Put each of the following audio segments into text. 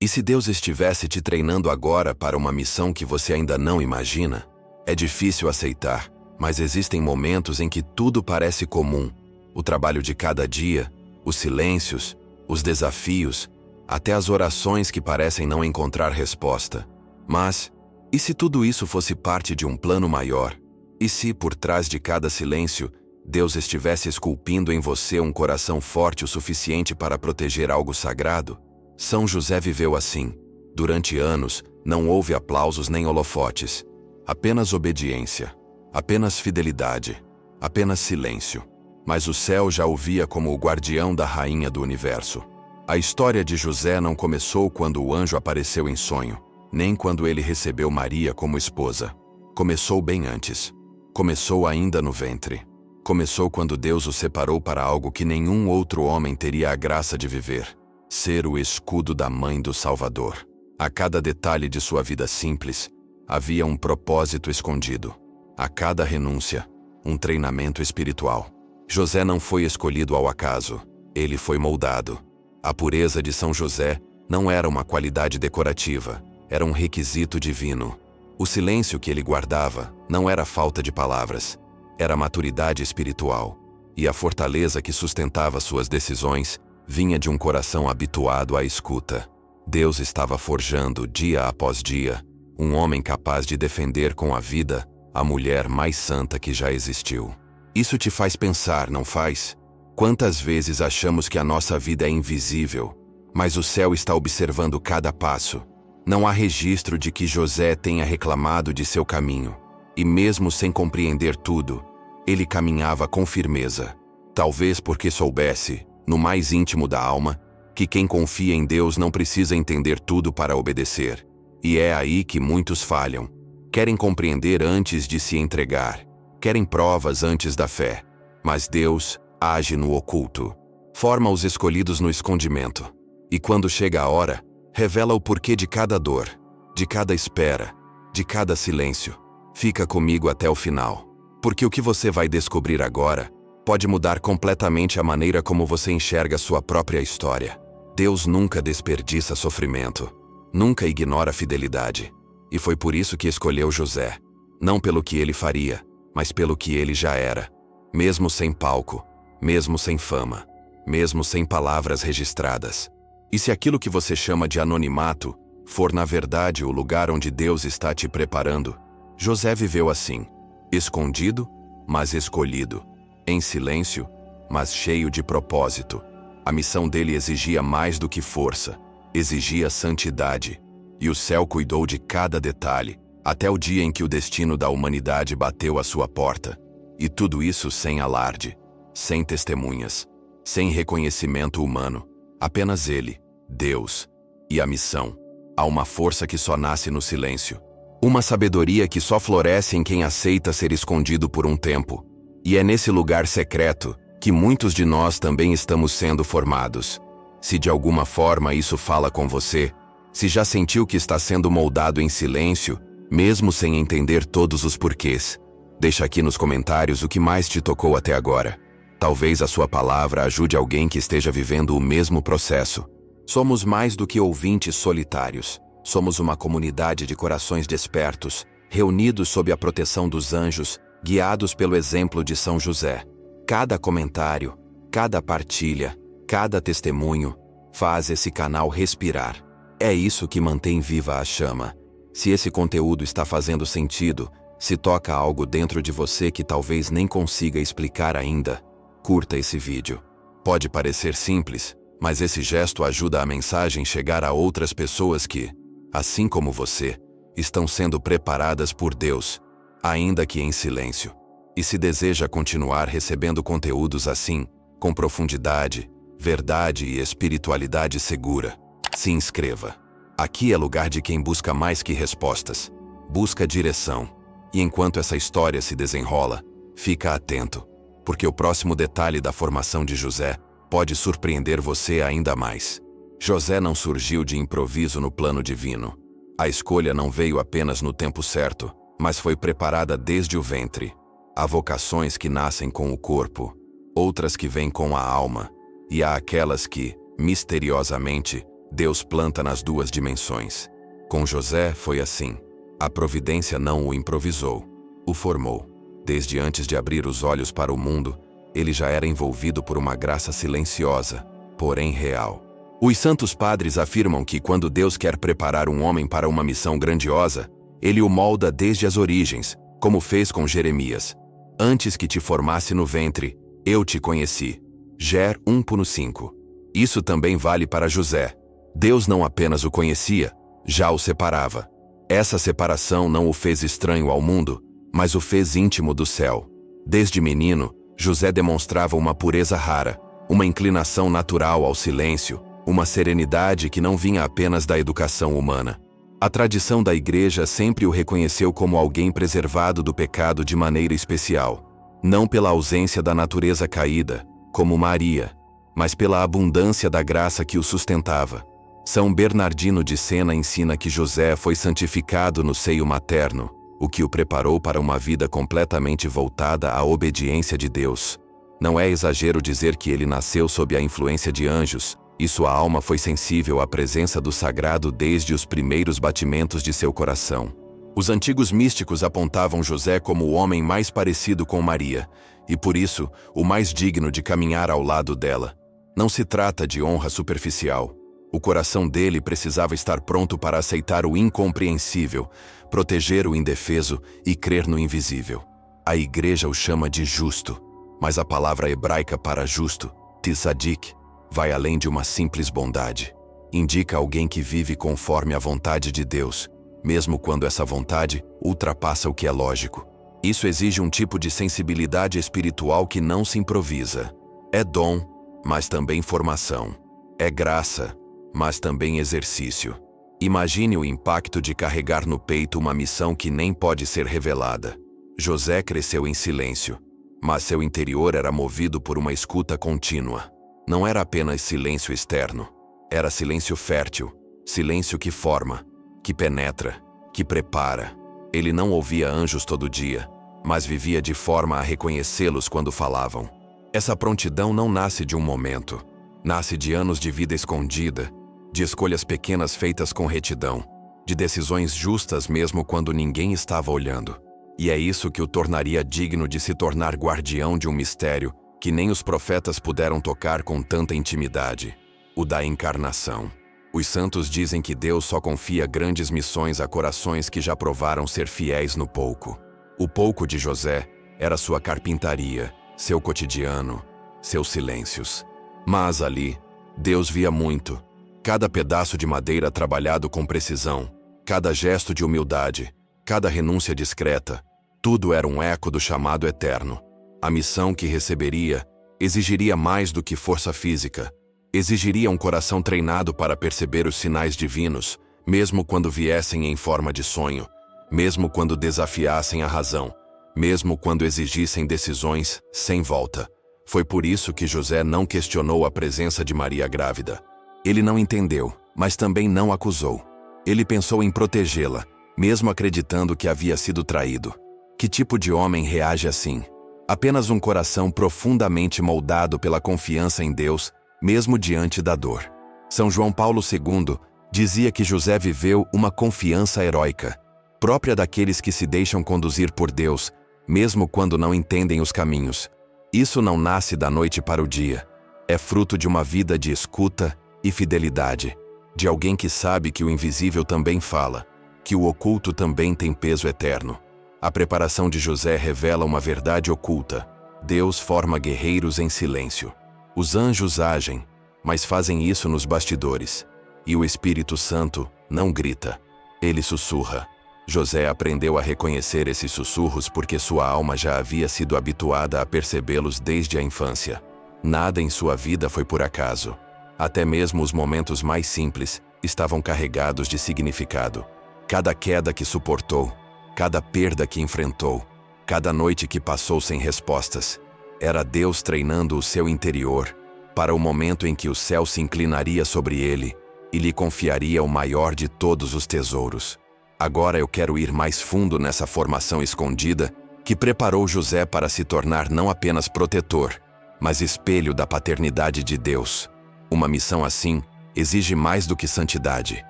E se Deus estivesse te treinando agora para uma missão que você ainda não imagina? É difícil aceitar, mas existem momentos em que tudo parece comum. O trabalho de cada dia, os silêncios, os desafios, até as orações que parecem não encontrar resposta. Mas, e se tudo isso fosse parte de um plano maior? E se, por trás de cada silêncio, Deus estivesse esculpindo em você um coração forte o suficiente para proteger algo sagrado? São José viveu assim. Durante anos, não houve aplausos nem holofotes. Apenas obediência. Apenas fidelidade. Apenas silêncio. Mas o céu já o via como o guardião da rainha do universo. A história de José não começou quando o anjo apareceu em sonho, nem quando ele recebeu Maria como esposa. Começou bem antes. Começou ainda no ventre. Começou quando Deus o separou para algo que nenhum outro homem teria a graça de viver: ser o escudo da mãe do Salvador. A cada detalhe de sua vida simples, havia um propósito escondido. A cada renúncia, um treinamento espiritual. José não foi escolhido ao acaso, ele foi moldado. A pureza de São José não era uma qualidade decorativa, era um requisito divino. O silêncio que ele guardava não era falta de palavras, era maturidade espiritual. E a fortaleza que sustentava suas decisões vinha de um coração habituado à escuta. Deus estava forjando, dia após dia, um homem capaz de defender com a vida a mulher mais santa que já existiu. Isso te faz pensar, não faz? Quantas vezes achamos que a nossa vida é invisível, mas o céu está observando cada passo. Não há registro de que José tenha reclamado de seu caminho. E mesmo sem compreender tudo, ele caminhava com firmeza. Talvez porque soubesse, no mais íntimo da alma, que quem confia em Deus não precisa entender tudo para obedecer. E é aí que muitos falham. Querem compreender antes de se entregar. Querem provas antes da fé. Mas Deus age no oculto. Forma os escolhidos no escondimento. E quando chega a hora, revela o porquê de cada dor, de cada espera, de cada silêncio. Fica comigo até o final. Porque o que você vai descobrir agora pode mudar completamente a maneira como você enxerga sua própria história. Deus nunca desperdiça sofrimento. Nunca ignora fidelidade. E foi por isso que escolheu José. Não pelo que ele faria, mas pelo que ele já era. Mesmo sem palco, mesmo sem fama, mesmo sem palavras registradas. E se aquilo que você chama de anonimato for na verdade o lugar onde Deus está te preparando? José viveu assim, escondido, mas escolhido, em silêncio, mas cheio de propósito. A missão dele exigia mais do que força, exigia santidade, e o céu cuidou de cada detalhe, até o dia em que o destino da humanidade bateu à sua porta. E tudo isso sem alarde, sem testemunhas, sem reconhecimento humano. Apenas ele, Deus, e a missão. Há uma força que só nasce no silêncio. Uma sabedoria que só floresce em quem aceita ser escondido por um tempo. E é nesse lugar secreto que muitos de nós também estamos sendo formados. Se de alguma forma isso fala com você, se já sentiu que está sendo moldado em silêncio, mesmo sem entender todos os porquês, deixa aqui nos comentários o que mais te tocou até agora. Talvez a sua palavra ajude alguém que esteja vivendo o mesmo processo. Somos mais do que ouvintes solitários. Somos uma comunidade de corações despertos, reunidos sob a proteção dos anjos, guiados pelo exemplo de São José. Cada comentário, cada partilha, cada testemunho faz esse canal respirar. É isso que mantém viva a chama. Se esse conteúdo está fazendo sentido, se toca algo dentro de você que talvez nem consiga explicar ainda, curta esse vídeo. Pode parecer simples, mas esse gesto ajuda a mensagem chegar a outras pessoas que, assim como você, estão sendo preparadas por Deus, ainda que em silêncio. E se deseja continuar recebendo conteúdos assim, com profundidade, verdade e espiritualidade segura, se inscreva. Aqui é lugar de quem busca mais que respostas, busca direção. E enquanto essa história se desenrola, fica atento, porque o próximo detalhe da formação de José pode surpreender você ainda mais. José não surgiu de improviso no plano divino. A escolha não veio apenas no tempo certo, mas foi preparada desde o ventre. Há vocações que nascem com o corpo, outras que vêm com a alma, e há aquelas que, misteriosamente, Deus planta nas duas dimensões. Com José foi assim. A providência não o improvisou, o formou. Desde antes de abrir os olhos para o mundo, ele já era envolvido por uma graça silenciosa, porém real. Os santos padres afirmam que quando Deus quer preparar um homem para uma missão grandiosa, ele o molda desde as origens, como fez com Jeremias. Antes que te formasse no ventre, eu te conheci. Jer 1:5. Isso também vale para José. Deus não apenas o conhecia, já o separava. Essa separação não o fez estranho ao mundo, mas o fez íntimo do céu. Desde menino, José demonstrava uma pureza rara, uma inclinação natural ao silêncio, uma serenidade que não vinha apenas da educação humana. A tradição da Igreja sempre o reconheceu como alguém preservado do pecado de maneira especial, não pela ausência da natureza caída, como Maria, mas pela abundância da graça que o sustentava. São Bernardino de Sena ensina que José foi santificado no seio materno, o que o preparou para uma vida completamente voltada à obediência de Deus. Não é exagero dizer que ele nasceu sob a influência de anjos, e sua alma foi sensível à presença do sagrado desde os primeiros batimentos de seu coração. Os antigos místicos apontavam José como o homem mais parecido com Maria, e por isso, o mais digno de caminhar ao lado dela. Não se trata de honra superficial. O coração dele precisava estar pronto para aceitar o incompreensível, proteger o indefeso e crer no invisível. A Igreja o chama de justo, mas a palavra hebraica para justo, tzadik, vai além de uma simples bondade. Indica alguém que vive conforme a vontade de Deus, mesmo quando essa vontade ultrapassa o que é lógico. Isso exige um tipo de sensibilidade espiritual que não se improvisa. É dom, mas também formação. É graça, mas também exercício. Imagine o impacto de carregar no peito uma missão que nem pode ser revelada. José cresceu em silêncio, mas seu interior era movido por uma escuta contínua. Não era apenas silêncio externo, era silêncio fértil, silêncio que forma, que penetra, que prepara. Ele não ouvia anjos todo dia, mas vivia de forma a reconhecê-los quando falavam. Essa prontidão não nasce de um momento, nasce de anos de vida escondida, de escolhas pequenas feitas com retidão, de decisões justas mesmo quando ninguém estava olhando. E é isso que o tornaria digno de se tornar guardião de um mistério que nem os profetas puderam tocar com tanta intimidade, o da encarnação. Os santos dizem que Deus só confia grandes missões a corações que já provaram ser fiéis no pouco. O pouco de José era sua carpintaria, seu cotidiano, seus silêncios. Mas ali, Deus via muito. Cada pedaço de madeira trabalhado com precisão, cada gesto de humildade, cada renúncia discreta, tudo era um eco do chamado eterno. A missão que receberia exigiria mais do que força física, exigiria um coração treinado para perceber os sinais divinos, mesmo quando viessem em forma de sonho, mesmo quando desafiassem a razão, mesmo quando exigissem decisões sem volta. Foi por isso que José não questionou a presença de Maria grávida. Ele não entendeu, mas também não acusou. Ele pensou em protegê-la, mesmo acreditando que havia sido traído. Que tipo de homem reage assim? Apenas um coração profundamente moldado pela confiança em Deus, mesmo diante da dor. São João Paulo II dizia que José viveu uma confiança heróica, própria daqueles que se deixam conduzir por Deus, mesmo quando não entendem os caminhos. Isso não nasce da noite para o dia. É fruto de uma vida de escuta e fidelidade, de alguém que sabe que o invisível também fala, que o oculto também tem peso eterno. A preparação de José revela uma verdade oculta. Deus forma guerreiros em silêncio. Os anjos agem, mas fazem isso nos bastidores. E o Espírito Santo não grita, ele sussurra. José aprendeu a reconhecer esses sussurros porque sua alma já havia sido habituada a percebê-los desde a infância. Nada em sua vida foi por acaso. Até mesmo os momentos mais simples estavam carregados de significado. Cada queda que suportou, cada perda que enfrentou, cada noite que passou sem respostas, era Deus treinando o seu interior para o momento em que o céu se inclinaria sobre ele e lhe confiaria o maior de todos os tesouros. Agora eu quero ir mais fundo nessa formação escondida que preparou José para se tornar não apenas protetor, mas espelho da paternidade de Deus. Uma missão assim exige mais do que santidade.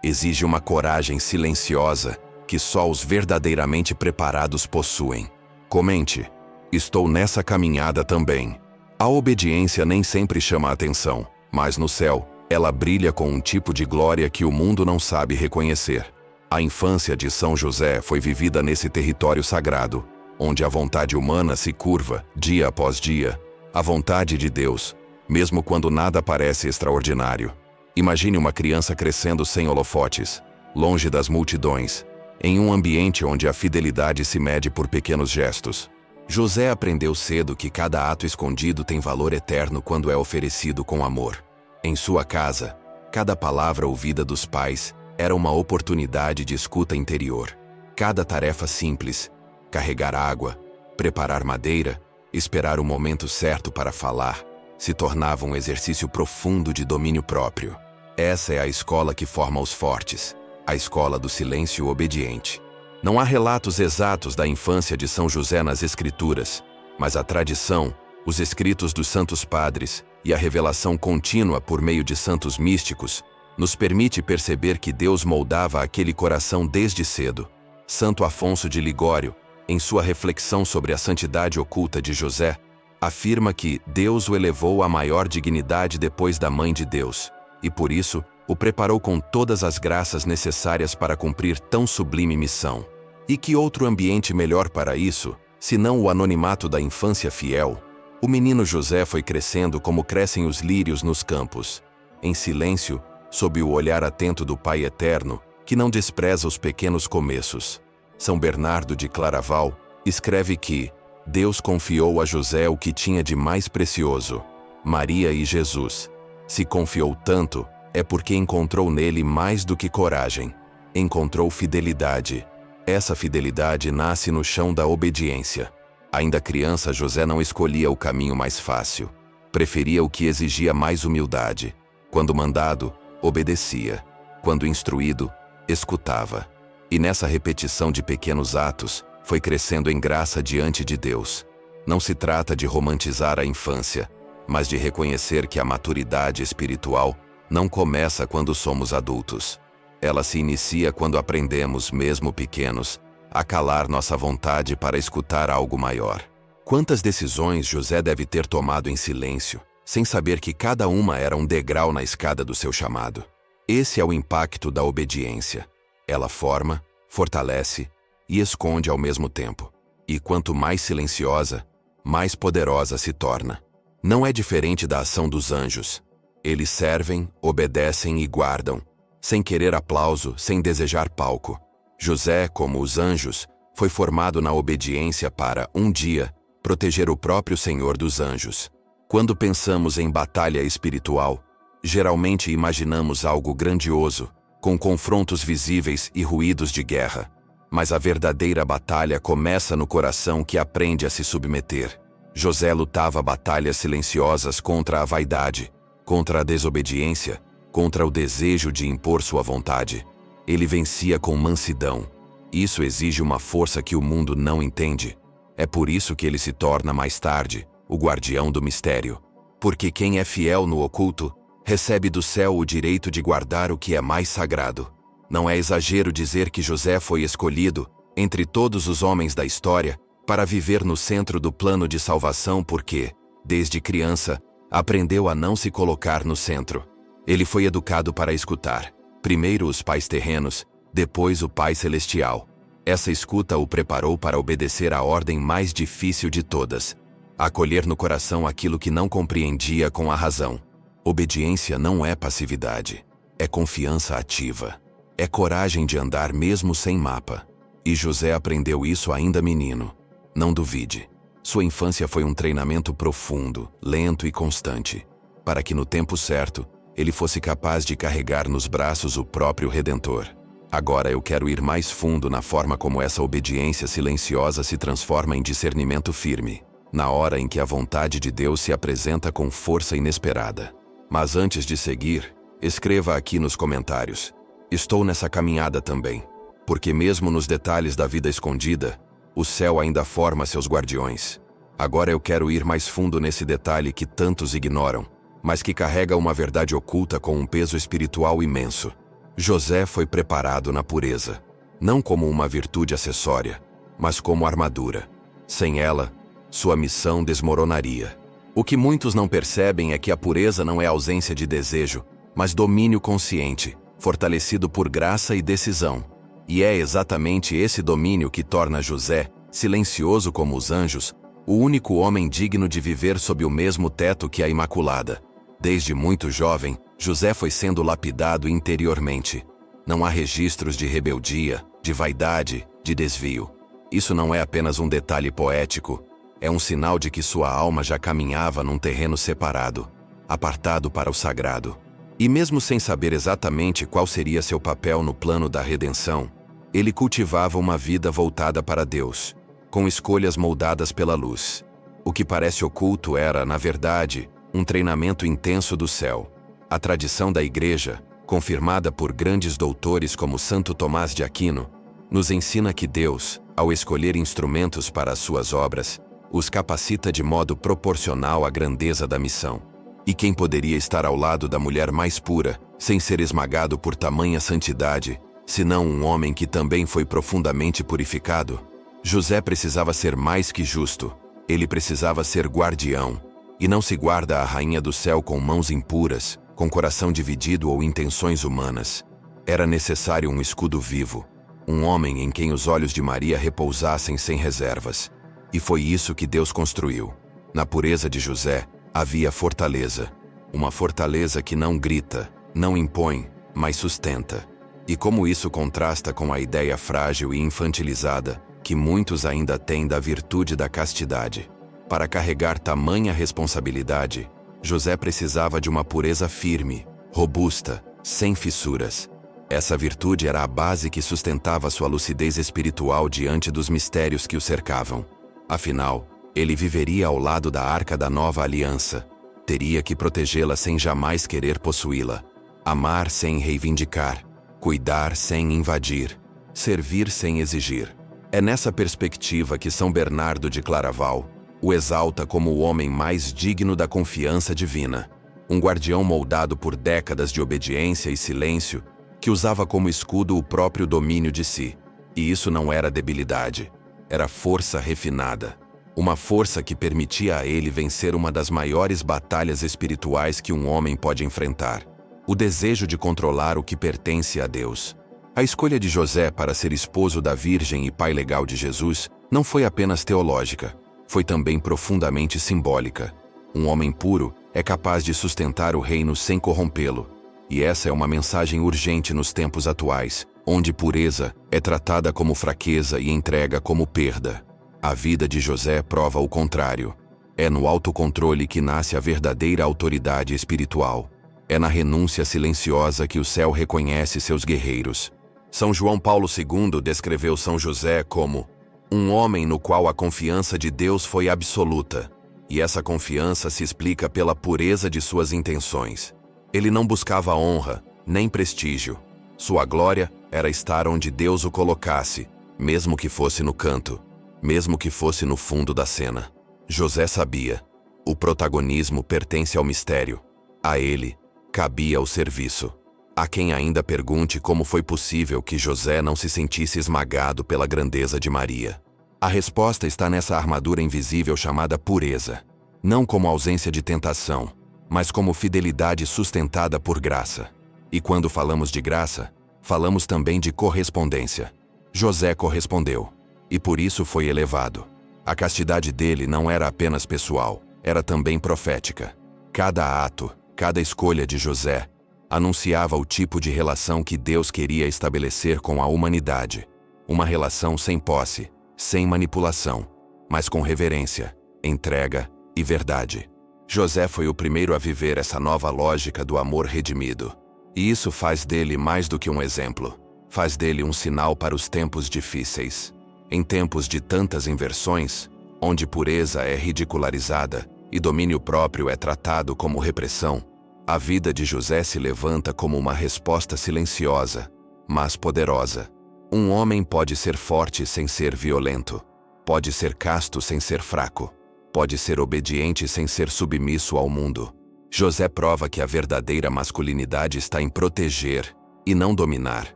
Exige uma coragem silenciosa que só os verdadeiramente preparados possuem. Comente: estou nessa caminhada também. A obediência nem sempre chama a atenção, mas no céu, ela brilha com um tipo de glória que o mundo não sabe reconhecer. A infância de São José foi vivida nesse território sagrado, onde a vontade humana se curva, dia após dia, à vontade de Deus, mesmo quando nada parece extraordinário. Imagine uma criança crescendo sem holofotes, longe das multidões, em um ambiente onde a fidelidade se mede por pequenos gestos. José aprendeu cedo que cada ato escondido tem valor eterno quando é oferecido com amor. Em sua casa, cada palavra ouvida dos pais era uma oportunidade de escuta interior. Cada tarefa simples, carregar água, preparar madeira, esperar o momento certo para falar, se tornava um exercício profundo de domínio próprio. Essa é a escola que forma os fortes, a escola do silêncio obediente. Não há relatos exatos da infância de São José nas Escrituras, mas a tradição, os escritos dos santos padres e a revelação contínua por meio de santos místicos nos permite perceber que Deus moldava aquele coração desde cedo. Santo Afonso de Ligório, em sua reflexão sobre a santidade oculta de José, afirma que Deus o elevou à maior dignidade depois da Mãe de Deus, e por isso o preparou com todas as graças necessárias para cumprir tão sublime missão. E que outro ambiente melhor para isso, senão o anonimato da infância fiel? O menino José foi crescendo como crescem os lírios nos campos, em silêncio, sob o olhar atento do Pai Eterno, que não despreza os pequenos começos. São Bernardo de Claraval escreve que Deus confiou a José o que tinha de mais precioso, Maria e Jesus. Se confiou tanto, é porque encontrou nele mais do que coragem. Encontrou fidelidade. Essa fidelidade nasce no chão da obediência. Ainda criança, José não escolhia o caminho mais fácil. Preferia o que exigia mais humildade. Quando mandado, obedecia. Quando instruído, escutava. E nessa repetição de pequenos atos, foi crescendo em graça diante de Deus. Não se trata de romantizar a infância, mas de reconhecer que a maturidade espiritual não começa quando somos adultos. Ela se inicia quando aprendemos, mesmo pequenos, a calar nossa vontade para escutar algo maior. Quantas decisões José deve ter tomado em silêncio, sem saber que cada uma era um degrau na escada do seu chamado. Esse é o impacto da obediência. Ela forma, fortalece e esconde ao mesmo tempo. E quanto mais silenciosa, mais poderosa se torna. Não é diferente da ação dos anjos. Eles servem, obedecem e guardam, sem querer aplauso, sem desejar palco. José, como os anjos, foi formado na obediência para, um dia, proteger o próprio Senhor dos anjos. Quando pensamos em batalha espiritual, geralmente imaginamos algo grandioso, com confrontos visíveis e ruídos de guerra. Mas a verdadeira batalha começa no coração que aprende a se submeter. José lutava batalhas silenciosas contra a vaidade, contra a desobediência, contra o desejo de impor sua vontade. Ele vencia com mansidão. Isso exige uma força que o mundo não entende. É por isso que ele se torna mais tarde o guardião do mistério. Porque quem é fiel no oculto, recebe do céu o direito de guardar o que é mais sagrado. Não é exagero dizer que José foi escolhido, entre todos os homens da história, para viver no centro do plano de salvação porque, desde criança, aprendeu a não se colocar no centro. Ele foi educado para escutar, primeiro os pais terrenos, depois o Pai Celestial. Essa escuta o preparou para obedecer à ordem mais difícil de todas: acolher no coração aquilo que não compreendia com a razão. Obediência não é passividade, é confiança ativa. É coragem de andar mesmo sem mapa. E José aprendeu isso ainda menino. Não duvide. Sua infância foi um treinamento profundo, lento e constante, para que no tempo certo, ele fosse capaz de carregar nos braços o próprio Redentor. Agora eu quero ir mais fundo na forma como essa obediência silenciosa se transforma em discernimento firme, na hora em que a vontade de Deus se apresenta com força inesperada. Mas antes de seguir, escreva aqui nos comentários: estou nessa caminhada também, porque mesmo nos detalhes da vida escondida, o céu ainda forma seus guardiões. Agora eu quero ir mais fundo nesse detalhe que tantos ignoram: mas que carrega uma verdade oculta com um peso espiritual imenso. José foi preparado na pureza, não como uma virtude acessória, mas como armadura. Sem ela, sua missão desmoronaria. O que muitos não percebem é que a pureza não é ausência de desejo, mas domínio consciente, fortalecido por graça e decisão. E é exatamente esse domínio que torna José, silencioso como os anjos, o único homem digno de viver sob o mesmo teto que a Imaculada. Desde muito jovem, José foi sendo lapidado interiormente. Não há registros de rebeldia, de vaidade, de desvio. Isso não é apenas um detalhe poético, é um sinal de que sua alma já caminhava num terreno separado, apartado para o sagrado. E mesmo sem saber exatamente qual seria seu papel no plano da redenção, ele cultivava uma vida voltada para Deus, com escolhas moldadas pela luz. O que parece oculto era, na verdade, um treinamento intenso do céu. A tradição da Igreja, confirmada por grandes doutores como Santo Tomás de Aquino, nos ensina que Deus, ao escolher instrumentos para as suas obras, os capacita de modo proporcional à grandeza da missão. E quem poderia estar ao lado da mulher mais pura, sem ser esmagado por tamanha santidade, senão um homem que também foi profundamente purificado? José precisava ser mais que justo, ele precisava ser guardião. E não se guarda a rainha do céu com mãos impuras, com coração dividido ou intenções humanas. Era necessário um escudo vivo, um homem em quem os olhos de Maria repousassem sem reservas. E foi isso que Deus construiu. Na pureza de José, havia fortaleza. Uma fortaleza que não grita, não impõe, mas sustenta. E como isso contrasta com a ideia frágil e infantilizada que muitos ainda têm da virtude da castidade. Para carregar tamanha responsabilidade, José precisava de uma pureza firme, robusta, sem fissuras. Essa virtude era a base que sustentava sua lucidez espiritual diante dos mistérios que o cercavam. Afinal, ele viveria ao lado da Arca da Nova Aliança. Teria que protegê-la sem jamais querer possuí-la. Amar sem reivindicar. Cuidar sem invadir. Servir sem exigir. É nessa perspectiva que São Bernardo de Claraval o exalta como o homem mais digno da confiança divina. Um guardião moldado por décadas de obediência e silêncio, que usava como escudo o próprio domínio de si. E isso não era debilidade, era força refinada. Uma força que permitia a ele vencer uma das maiores batalhas espirituais que um homem pode enfrentar: o desejo de controlar o que pertence a Deus. A escolha de José para ser esposo da Virgem e pai legal de Jesus não foi apenas teológica, foi também profundamente simbólica. Um homem puro é capaz de sustentar o reino sem corrompê-lo. E essa é uma mensagem urgente nos tempos atuais, onde pureza é tratada como fraqueza e entrega como perda. A vida de José prova o contrário. É no autocontrole que nasce a verdadeira autoridade espiritual. É na renúncia silenciosa que o céu reconhece seus guerreiros. São João Paulo II descreveu São José como um homem no qual a confiança de Deus foi absoluta. E essa confiança se explica pela pureza de suas intenções. Ele não buscava honra, nem prestígio. Sua glória era estar onde Deus o colocasse, mesmo que fosse no canto, mesmo que fosse no fundo da cena. José sabia: o protagonismo pertence ao mistério. A ele cabia o serviço. Há quem ainda pergunte como foi possível que José não se sentisse esmagado pela grandeza de Maria. A resposta está nessa armadura invisível chamada pureza. Não como ausência de tentação, mas como fidelidade sustentada por graça. E quando falamos de graça, falamos também de correspondência. José correspondeu, e por isso foi elevado. A castidade dele não era apenas pessoal, era também profética. Cada ato, cada escolha de José anunciava o tipo de relação que Deus queria estabelecer com a humanidade. Uma relação sem posse, sem manipulação, mas com reverência, entrega e verdade. José foi o primeiro a viver essa nova lógica do amor redimido. E isso faz dele mais do que um exemplo. Faz dele um sinal para os tempos difíceis. Em tempos de tantas inversões, onde pureza é ridicularizada e domínio próprio é tratado como repressão, a vida de José se levanta como uma resposta silenciosa, mas poderosa. Um homem pode ser forte sem ser violento. Pode ser casto sem ser fraco. Pode ser obediente sem ser submisso ao mundo. José prova que a verdadeira masculinidade está em proteger e não dominar,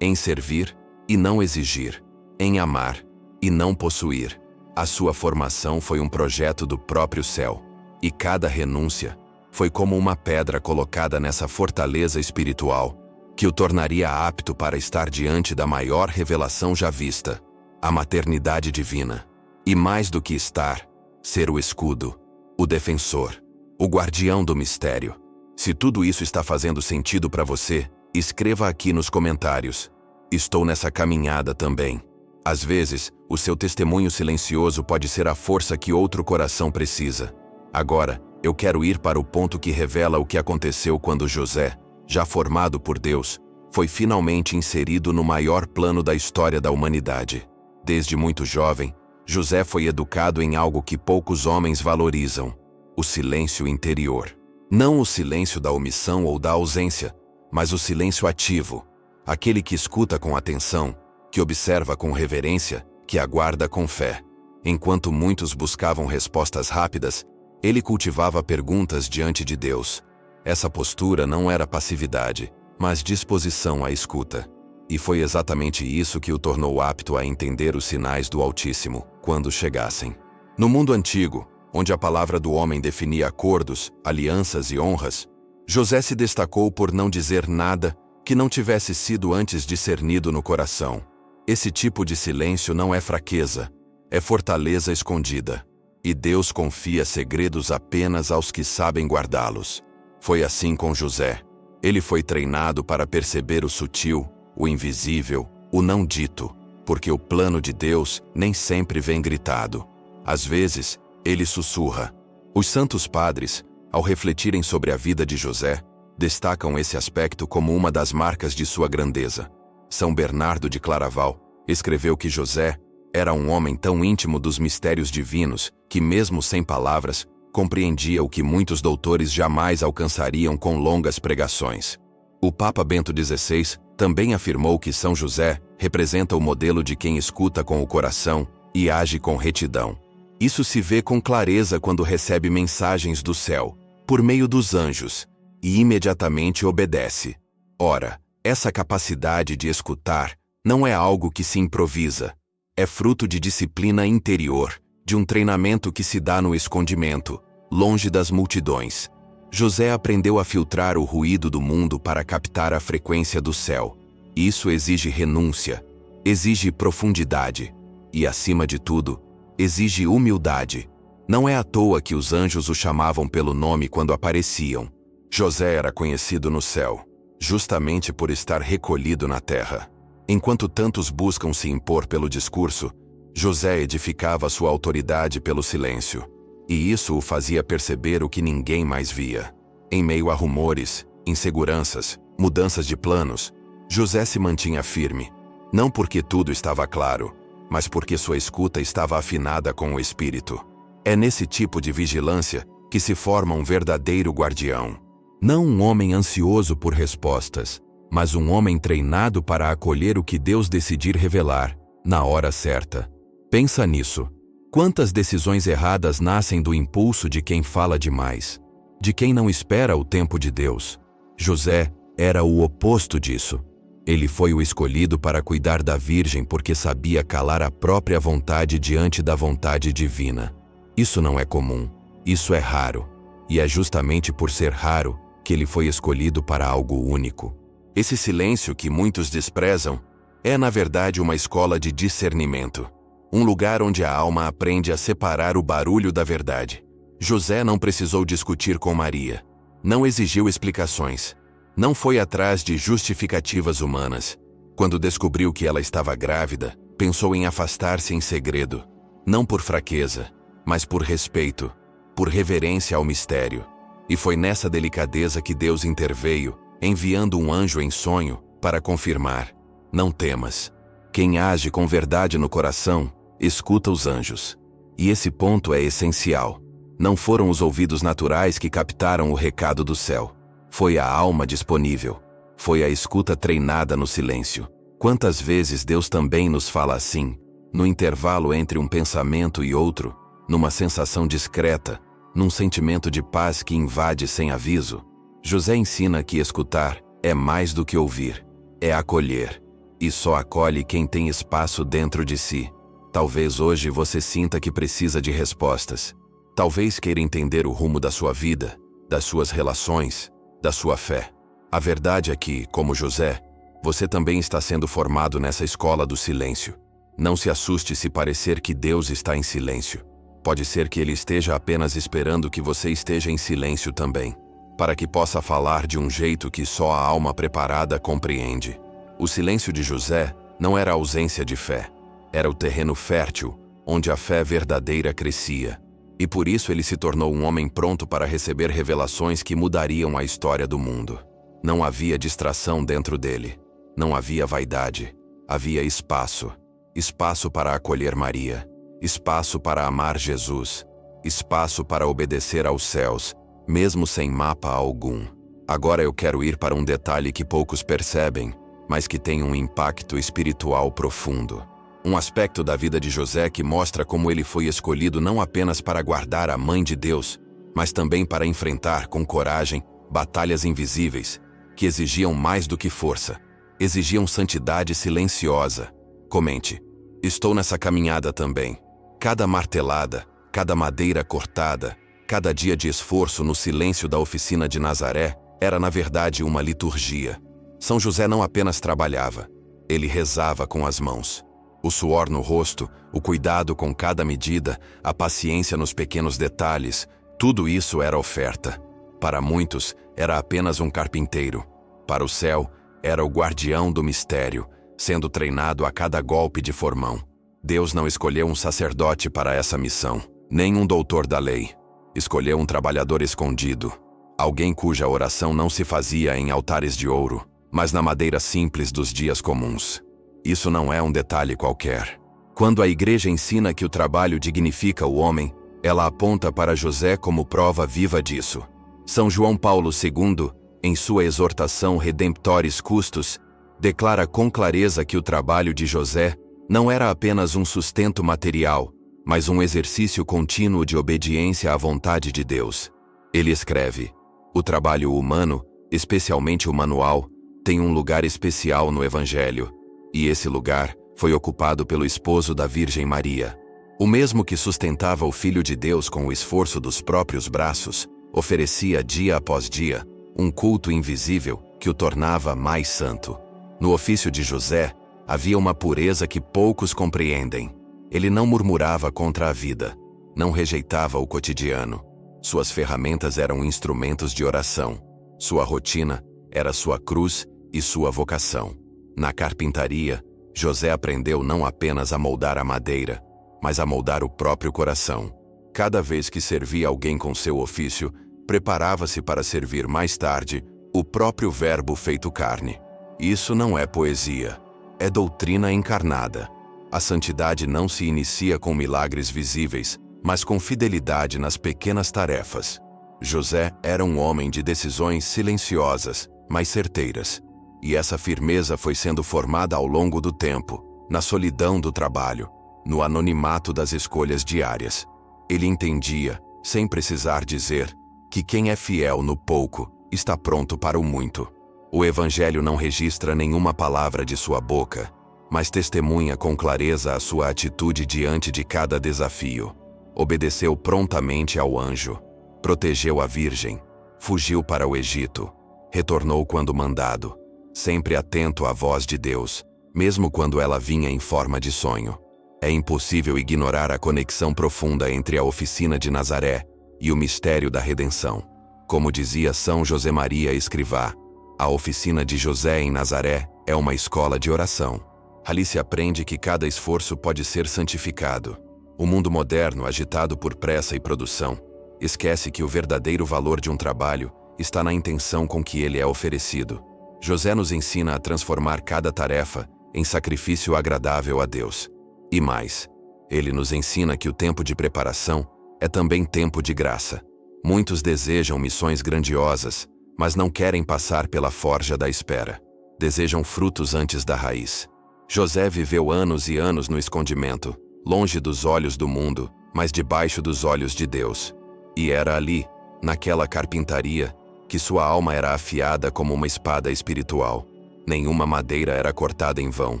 em servir e não exigir, em amar e não possuir. A sua formação foi um projeto do próprio céu, e cada renúncia foi como uma pedra colocada nessa fortaleza espiritual, que o tornaria apto para estar diante da maior revelação já vista, a maternidade divina. E mais do que estar, ser o escudo, o defensor, o guardião do mistério. Se tudo isso está fazendo sentido para você, escreva aqui nos comentários. Estou nessa caminhada também. Às vezes, o seu testemunho silencioso pode ser a força que outro coração precisa. Agora, eu quero ir para o ponto que revela o que aconteceu quando José, já formado por Deus, foi finalmente inserido no maior plano da história da humanidade. Desde muito jovem, José foi educado em algo que poucos homens valorizam: o silêncio interior. Não o silêncio da omissão ou da ausência, mas o silêncio ativo, aquele que escuta com atenção, que observa com reverência, que aguarda com fé. Enquanto muitos buscavam respostas rápidas, ele cultivava perguntas diante de Deus. Essa postura não era passividade, mas disposição à escuta. E foi exatamente isso que o tornou apto a entender os sinais do Altíssimo, quando chegassem. No mundo antigo, onde a palavra do homem definia acordos, alianças e honras, José se destacou por não dizer nada que não tivesse sido antes discernido no coração. Esse tipo de silêncio não é fraqueza, é fortaleza escondida. E Deus confia segredos apenas aos que sabem guardá-los. Foi assim com José. Ele foi treinado para perceber o sutil, o invisível, o não dito, porque o plano de Deus nem sempre vem gritado. Às vezes, ele sussurra. Os santos padres, ao refletirem sobre a vida de José, destacam esse aspecto como uma das marcas de sua grandeza. São Bernardo de Claraval escreveu que José era um homem tão íntimo dos mistérios divinos que, mesmo sem palavras, compreendia o que muitos doutores jamais alcançariam com longas pregações. O Papa Bento XVI também afirmou que São José representa o modelo de quem escuta com o coração e age com retidão. Isso se vê com clareza quando recebe mensagens do céu, por meio dos anjos, e imediatamente obedece. Ora, essa capacidade de escutar não é algo que se improvisa. É fruto de disciplina interior, de um treinamento que se dá no escondimento, longe das multidões. José aprendeu a filtrar o ruído do mundo para captar a frequência do céu. Isso exige renúncia, exige profundidade e, acima de tudo, exige humildade. Não é à toa que os anjos o chamavam pelo nome quando apareciam. José era conhecido no céu, justamente por estar recolhido na terra. Enquanto tantos buscam se impor pelo discurso, José edificava sua autoridade pelo silêncio. E isso o fazia perceber o que ninguém mais via. Em meio a rumores, inseguranças, mudanças de planos, José se mantinha firme. Não porque tudo estava claro, mas porque sua escuta estava afinada com o Espírito. É nesse tipo de vigilância que se forma um verdadeiro guardião. Não um homem ansioso por respostas, mas um homem treinado para acolher o que Deus decidir revelar, na hora certa. Pensa nisso. Quantas decisões erradas nascem do impulso de quem fala demais, de quem não espera o tempo de Deus? José era o oposto disso. Ele foi o escolhido para cuidar da Virgem porque sabia calar a própria vontade diante da vontade divina. Isso não é comum, isso é raro. E é justamente por ser raro que ele foi escolhido para algo único. Esse silêncio que muitos desprezam é, na verdade, uma escola de discernimento. Um lugar onde a alma aprende a separar o barulho da verdade. José não precisou discutir com Maria. Não exigiu explicações. Não foi atrás de justificativas humanas. Quando descobriu que ela estava grávida, pensou em afastar-se em segredo. Não por fraqueza, mas por respeito, por reverência ao mistério. E foi nessa delicadeza que Deus interveio, enviando um anjo em sonho para confirmar: não temas. Quem age com verdade no coração, escuta os anjos. E esse ponto é essencial. Não foram os ouvidos naturais que captaram o recado do céu. Foi a alma disponível. Foi a escuta treinada no silêncio. Quantas vezes Deus também nos fala assim, no intervalo entre um pensamento e outro, numa sensação discreta, num sentimento de paz que invade sem aviso. José ensina que escutar é mais do que ouvir, é acolher. E só acolhe quem tem espaço dentro de si. Talvez hoje você sinta que precisa de respostas. Talvez queira entender o rumo da sua vida, das suas relações, da sua fé. A verdade é que, como José, você também está sendo formado nessa escola do silêncio. Não se assuste se parecer que Deus está em silêncio. Pode ser que Ele esteja apenas esperando que você esteja em silêncio também, para que possa falar de um jeito que só a alma preparada compreende. O silêncio de José não era a ausência de fé. Era o terreno fértil, onde a fé verdadeira crescia. E por isso ele se tornou um homem pronto para receber revelações que mudariam a história do mundo. Não havia distração dentro dele. Não havia vaidade. Havia espaço. Espaço para acolher Maria. Espaço para amar Jesus. Espaço para obedecer aos céus, mesmo sem mapa algum. Agora eu quero ir para um detalhe que poucos percebem, mas que tem um impacto espiritual profundo. Um aspecto da vida de José que mostra como ele foi escolhido não apenas para guardar a Mãe de Deus, mas também para enfrentar com coragem batalhas invisíveis, que exigiam mais do que força. Exigiam santidade silenciosa. Comente: estou nessa caminhada também. Cada martelada, cada madeira cortada, cada dia de esforço no silêncio da oficina de Nazaré era na verdade uma liturgia. São José não apenas trabalhava, ele rezava com as mãos. O suor no rosto, o cuidado com cada medida, a paciência nos pequenos detalhes, tudo isso era oferta. Para muitos, era apenas um carpinteiro. Para o céu, era o guardião do mistério, sendo treinado a cada golpe de formão. Deus não escolheu um sacerdote para essa missão, nem um doutor da lei. Escolheu um trabalhador escondido, alguém cuja oração não se fazia em altares de ouro, mas na madeira simples dos dias comuns. Isso não é um detalhe qualquer. Quando a igreja ensina que o trabalho dignifica o homem, ela aponta para José como prova viva disso. São João Paulo II, em sua exortação Redemptoris Custos, declara com clareza que o trabalho de José não era apenas um sustento material, mas um exercício contínuo de obediência à vontade de Deus. Ele escreve: o trabalho humano, especialmente o manual, tem um lugar especial no Evangelho, e esse lugar foi ocupado pelo esposo da Virgem Maria. O mesmo que sustentava o Filho de Deus com o esforço dos próprios braços, oferecia dia após dia um culto invisível que o tornava mais santo. No ofício de José, havia uma pureza que poucos compreendem. Ele não murmurava contra a vida, não rejeitava o cotidiano. Suas ferramentas eram instrumentos de oração. Sua rotina era sua cruz e sua vocação. Na carpintaria, José aprendeu não apenas a moldar a madeira, mas a moldar o próprio coração. Cada vez que servia alguém com seu ofício, preparava-se para servir mais tarde o próprio Verbo feito carne. Isso não é poesia, é doutrina encarnada. A santidade não se inicia com milagres visíveis, mas com fidelidade nas pequenas tarefas. José era um homem de decisões silenciosas, mas certeiras. E essa firmeza foi sendo formada ao longo do tempo, na solidão do trabalho, no anonimato das escolhas diárias. Ele entendia, sem precisar dizer, que quem é fiel no pouco está pronto para o muito. O Evangelho não registra nenhuma palavra de sua boca, mas testemunha com clareza a sua atitude diante de cada desafio. Obedeceu prontamente ao anjo, protegeu a Virgem, fugiu para o Egito, retornou quando mandado, sempre atento à voz de Deus, mesmo quando ela vinha em forma de sonho. É impossível ignorar a conexão profunda entre a oficina de Nazaré e o mistério da redenção. Como dizia São José Maria Escrivá, a oficina de José em Nazaré é uma escola de oração. Ali se aprende que cada esforço pode ser santificado. O mundo moderno, agitado por pressa e produção, esquece que o verdadeiro valor de um trabalho está na intenção com que ele é oferecido. José nos ensina a transformar cada tarefa em sacrifício agradável a Deus. E mais, ele nos ensina que o tempo de preparação é também tempo de graça. Muitos desejam missões grandiosas, mas não querem passar pela forja da espera. Desejam frutos antes da raiz. José viveu anos e anos no escondimento, longe dos olhos do mundo, mas debaixo dos olhos de Deus. E era ali, naquela carpintaria, que sua alma era afiada como uma espada espiritual. Nenhuma madeira era cortada em vão.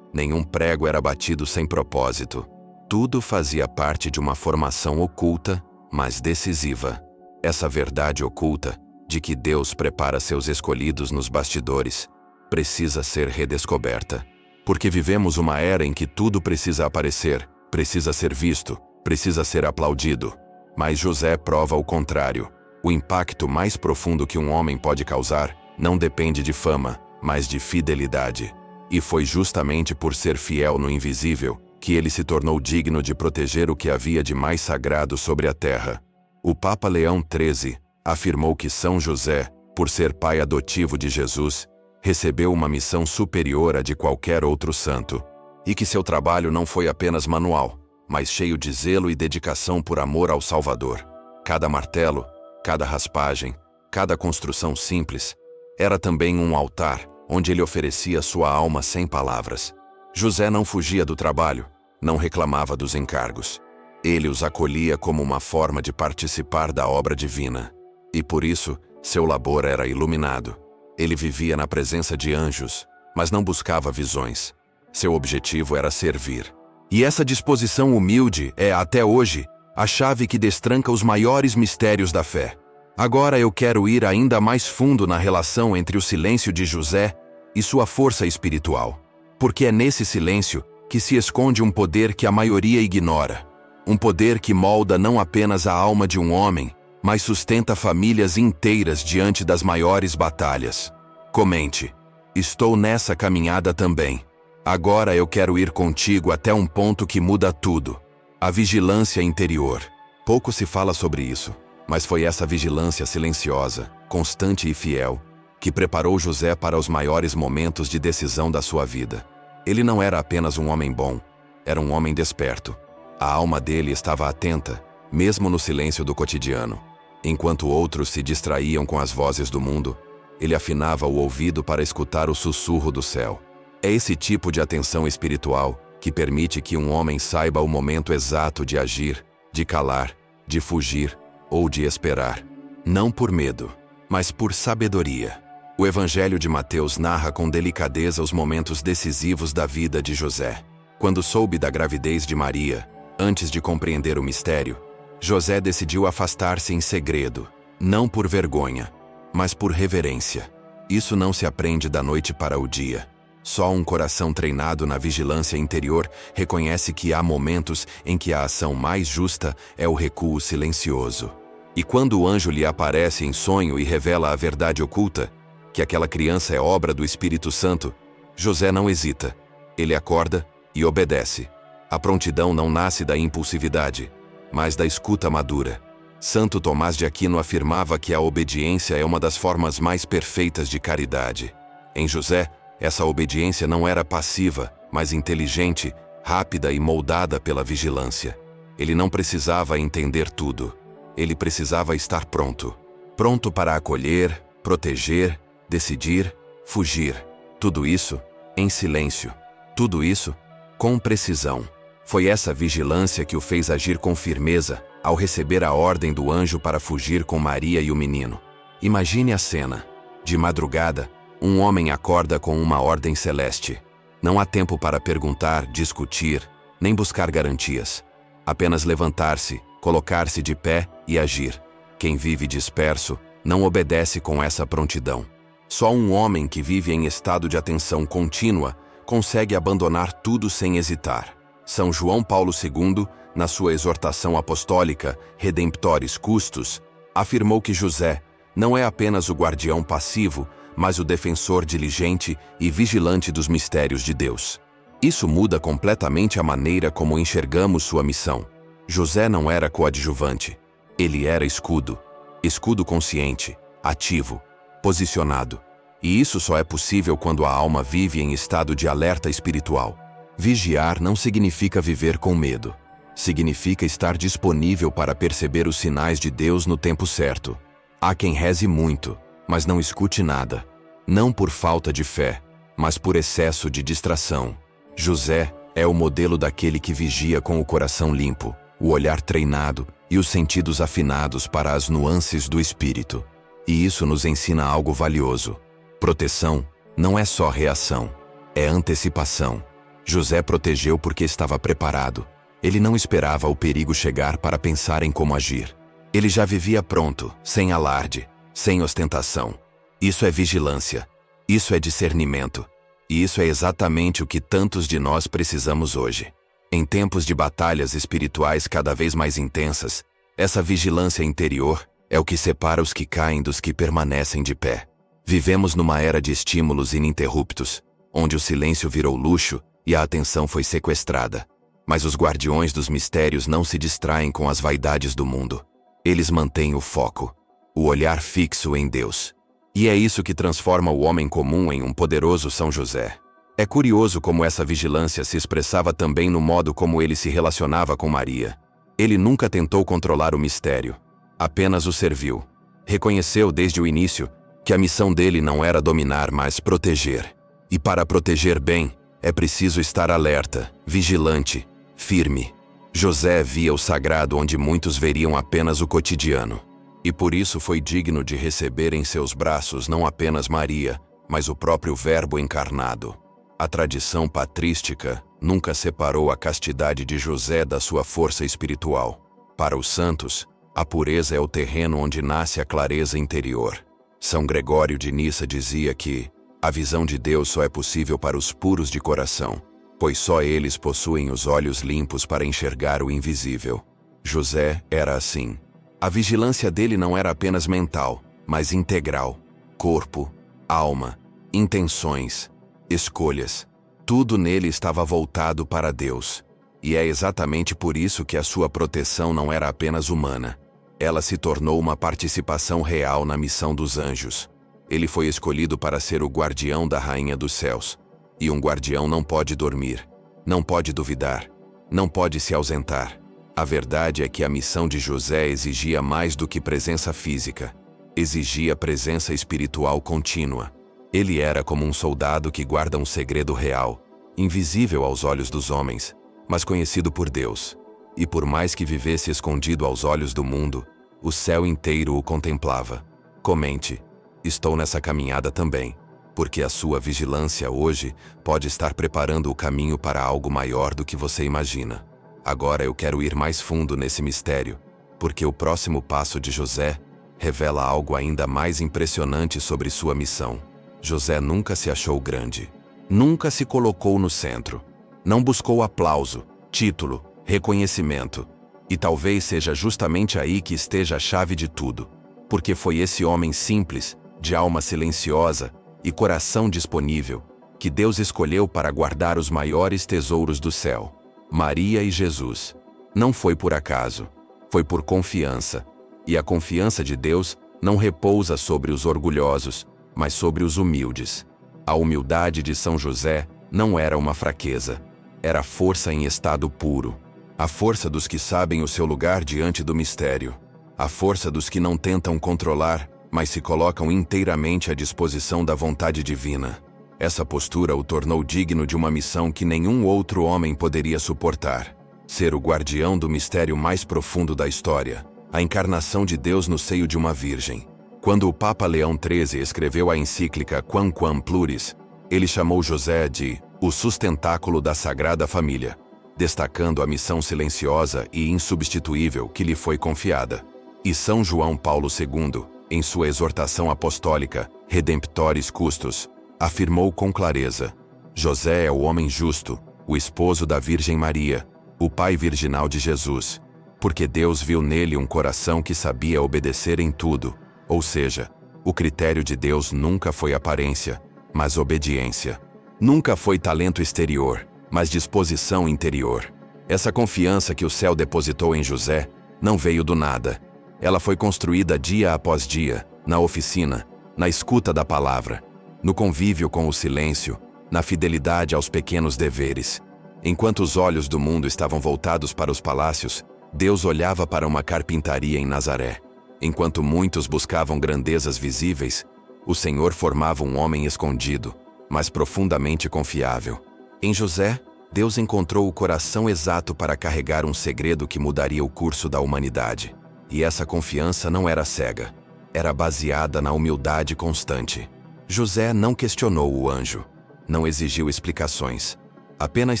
Nenhum prego era batido sem propósito. Tudo fazia parte de uma formação oculta, mas decisiva. Essa verdade oculta, de que Deus prepara seus escolhidos nos bastidores, precisa ser redescoberta. Porque vivemos uma era em que tudo precisa aparecer, precisa ser visto, precisa ser aplaudido. Mas José prova o contrário. O impacto mais profundo que um homem pode causar não depende de fama, mas de fidelidade. E foi justamente por ser fiel no invisível que ele se tornou digno de proteger o que havia de mais sagrado sobre a terra. O Papa Leão XIII afirmou que São José, por ser pai adotivo de Jesus, recebeu uma missão superior à de qualquer outro santo, e que seu trabalho não foi apenas manual, mas cheio de zelo e dedicação por amor ao Salvador. Cada martelo, cada raspagem, cada construção simples, era também um altar onde ele oferecia sua alma sem palavras. José não fugia do trabalho, não reclamava dos encargos. Ele os acolhia como uma forma de participar da obra divina. E por isso, seu labor era iluminado. Ele vivia na presença de anjos, mas não buscava visões. Seu objetivo era servir. E essa disposição humilde é, até hoje, a chave que destranca os maiores mistérios da fé. Agora eu quero ir ainda mais fundo na relação entre o silêncio de José e sua força espiritual. Porque é nesse silêncio que se esconde um poder que a maioria ignora. Um poder que molda não apenas a alma de um homem, mas sustenta famílias inteiras diante das maiores batalhas. Comente: estou nessa caminhada também. Agora eu quero ir contigo até um ponto que muda tudo. A vigilância interior. Pouco se fala sobre isso, mas foi essa vigilância silenciosa, constante e fiel, que preparou José para os maiores momentos de decisão da sua vida. Ele não era apenas um homem bom, era um homem desperto. A alma dele estava atenta, mesmo no silêncio do cotidiano. Enquanto outros se distraíam com as vozes do mundo, ele afinava o ouvido para escutar o sussurro do céu. É esse tipo de atenção espiritual que permite que um homem saiba o momento exato de agir, de calar, de fugir ou de esperar. Não por medo, mas por sabedoria. O Evangelho de Mateus narra com delicadeza os momentos decisivos da vida de José. Quando soube da gravidez de Maria, antes de compreender o mistério, José decidiu afastar-se em segredo, não por vergonha, mas por reverência. Isso não se aprende da noite para o dia. Só um coração treinado na vigilância interior reconhece que há momentos em que a ação mais justa é o recuo silencioso. E quando o anjo lhe aparece em sonho e revela a verdade oculta, que aquela criança é obra do Espírito Santo, José não hesita. Ele acorda e obedece. A prontidão não nasce da impulsividade, mas da escuta madura. Santo Tomás de Aquino afirmava que a obediência é uma das formas mais perfeitas de caridade. Em José, essa obediência não era passiva, mas inteligente, rápida e moldada pela vigilância. Ele não precisava entender tudo. Ele precisava estar pronto. Pronto para acolher, proteger, decidir, fugir. Tudo isso em silêncio. Tudo isso com precisão. Foi essa vigilância que o fez agir com firmeza ao receber a ordem do anjo para fugir com Maria e o menino. Imagine a cena. De madrugada, um homem acorda com uma ordem celeste. Não há tempo para perguntar, discutir, nem buscar garantias. Apenas levantar-se, colocar-se de pé e agir. Quem vive disperso não obedece com essa prontidão. Só um homem que vive em estado de atenção contínua consegue abandonar tudo sem hesitar. São João Paulo II, na sua exortação apostólica Redemptoris Custos, afirmou que José não é apenas o guardião passivo, mas o defensor diligente e vigilante dos mistérios de Deus. Isso muda completamente a maneira como enxergamos sua missão. José não era coadjuvante, ele era escudo. Escudo consciente, ativo, posicionado. E isso só é possível quando a alma vive em estado de alerta espiritual. Vigiar não significa viver com medo. Significa estar disponível para perceber os sinais de Deus no tempo certo. Há quem reze muito, mas não escute nada. Não por falta de fé, mas por excesso de distração. José é o modelo daquele que vigia com o coração limpo, o olhar treinado e os sentidos afinados para as nuances do espírito. E isso nos ensina algo valioso. Proteção não é só reação, é antecipação. José protegeu porque estava preparado. Ele não esperava o perigo chegar para pensar em como agir. Ele já vivia pronto, sem alarde, sem ostentação. Isso é vigilância. Isso é discernimento. E isso é exatamente o que tantos de nós precisamos hoje. Em tempos de batalhas espirituais cada vez mais intensas, essa vigilância interior é o que separa os que caem dos que permanecem de pé. Vivemos numa era de estímulos ininterruptos, onde o silêncio virou luxo e a atenção foi sequestrada. Mas os guardiões dos mistérios não se distraem com as vaidades do mundo. Eles mantêm o foco, o olhar fixo em Deus. E é isso que transforma o homem comum em um poderoso São José. É curioso como essa vigilância se expressava também no modo como ele se relacionava com Maria. Ele nunca tentou controlar o mistério, apenas o serviu. Reconheceu desde o início que a missão dele não era dominar, mas proteger. E para proteger bem, é preciso estar alerta, vigilante, firme. José via o sagrado onde muitos veriam apenas o cotidiano. E por isso foi digno de receber em seus braços não apenas Maria, mas o próprio Verbo encarnado. A tradição patrística nunca separou a castidade de José da sua força espiritual. Para os santos, a pureza é o terreno onde nasce a clareza interior. São Gregório de Nissa dizia que a visão de Deus só é possível para os puros de coração, pois só eles possuem os olhos limpos para enxergar o invisível. José era assim. A vigilância dele não era apenas mental, mas integral. Corpo, alma, intenções, escolhas. Tudo nele estava voltado para Deus. E é exatamente por isso que a sua proteção não era apenas humana. Ela se tornou uma participação real na missão dos anjos. Ele foi escolhido para ser o guardião da Rainha dos Céus. E um guardião não pode dormir, não pode duvidar, não pode se ausentar. A verdade é que a missão de José exigia mais do que presença física. Exigia presença espiritual contínua. Ele era como um soldado que guarda um segredo real, invisível aos olhos dos homens, mas conhecido por Deus. E por mais que vivesse escondido aos olhos do mundo, o céu inteiro o contemplava. Comente: estou nessa caminhada também, porque a sua vigilância hoje pode estar preparando o caminho para algo maior do que você imagina. Agora eu quero ir mais fundo nesse mistério, porque o próximo passo de José revela algo ainda mais impressionante sobre sua missão. José nunca se achou grande. Nunca se colocou no centro. Não buscou aplauso, título, reconhecimento. E talvez seja justamente aí que esteja a chave de tudo. Porque foi esse homem simples, de alma silenciosa e coração disponível, que Deus escolheu para guardar os maiores tesouros do céu. Maria e Jesus. Não foi por acaso. Foi por confiança. E a confiança de Deus não repousa sobre os orgulhosos, mas sobre os humildes. A humildade de São José não era uma fraqueza. Era força em estado puro. A força dos que sabem o seu lugar diante do mistério. A força dos que não tentam controlar, mas se colocam inteiramente à disposição da vontade divina. Essa postura o tornou digno de uma missão que nenhum outro homem poderia suportar. Ser o guardião do mistério mais profundo da história. A encarnação de Deus no seio de uma virgem. Quando o Papa Leão XIII escreveu a encíclica Quamquam Pluris, ele chamou José de o sustentáculo da Sagrada Família, destacando a missão silenciosa e insubstituível que lhe foi confiada. E São João Paulo II, em sua exortação apostólica Redemptoris Custos, afirmou com clareza: José é o homem justo, o esposo da Virgem Maria, o pai virginal de Jesus, porque Deus viu nele um coração que sabia obedecer em tudo. Ou seja, o critério de Deus nunca foi aparência, mas obediência. Nunca foi talento exterior, mas disposição interior. Essa confiança que o céu depositou em José não veio do nada. Ela foi construída dia após dia, na oficina, na escuta da palavra, no convívio com o silêncio, na fidelidade aos pequenos deveres. Enquanto os olhos do mundo estavam voltados para os palácios, Deus olhava para uma carpintaria em Nazaré. Enquanto muitos buscavam grandezas visíveis, o Senhor formava um homem escondido, mas profundamente confiável. Em José, Deus encontrou o coração exato para carregar um segredo que mudaria o curso da humanidade. E essa confiança não era cega. Era baseada na humildade constante. José não questionou o anjo. Não exigiu explicações. Apenas